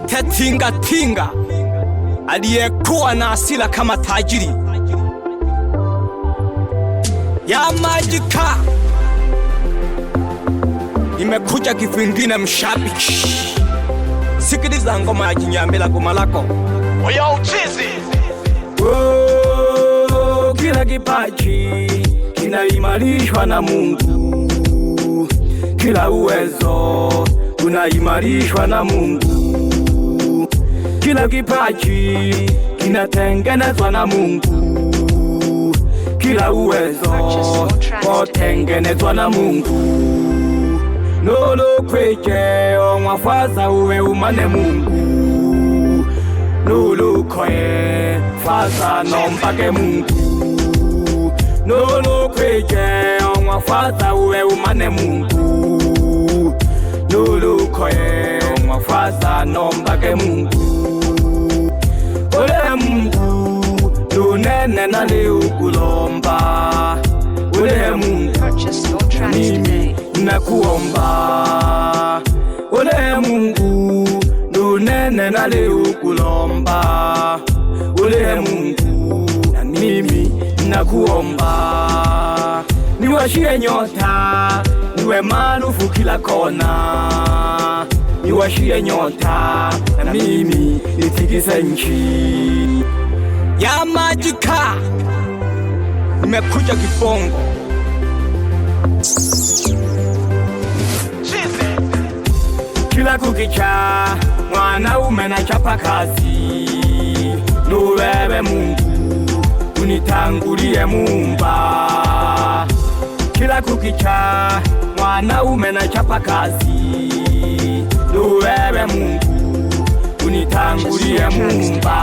Mwite tinga tinga, aliyekuwa na asila kama tajiri. Ya Majika imekuja kivingine mshabiki. Sikiliza ngoma ya Kinyambela goma lako. Oya uchizi. Kila kipaji kinaimarishwa na Mungu. Kila uwezo unaimarishwa na Mungu. Kila kipaji kinatengenezwa na Mungu. Kila uwezo watengenezwa na Mungu. Nolo kweje omwafaza uwe umane Mungu. Nolo kwe faza nombage Mungu. Nolo kweje omwafaza uwe umane Mungu. Nolo kwe omwafaza nombage Mungu. Ole Mungu dunene nale ukulomba. Ole Mungu mimi nakuomba. Ole Mungu dunene nale ukulomba. Ole Mungu na mimi nakuomba. Niwashie nyota niwe maarufu kila kona. Niwashie nyota na mimi nitikise nchi. Ya Majika nimekuja Kibongo. Kila kukicha mwanaume na chapa kazi. Nubebe Mungu unitangulie Muumba. Kila kukicha mwanaume na chapa kazi. Nubebe Mungu unitangulie Muumba.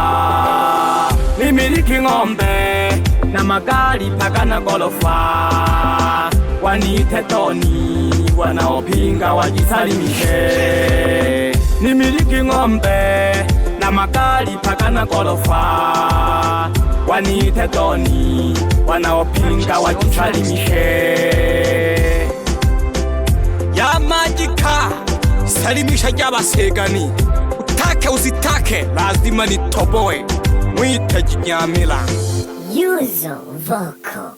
Nimiliki ng'ombe na magari paka na gorofa. Wanite Toni wanaopinga wajisalimishe. Nimiliki ng'ombe na magari paka na gorofa. Wanite Toni wanaopinga wajisalimishe. Ya Majika salimisha jabasegani. Utake usitake lazima nitoboe. Mwite Kinyambela. Yuzo Vocal.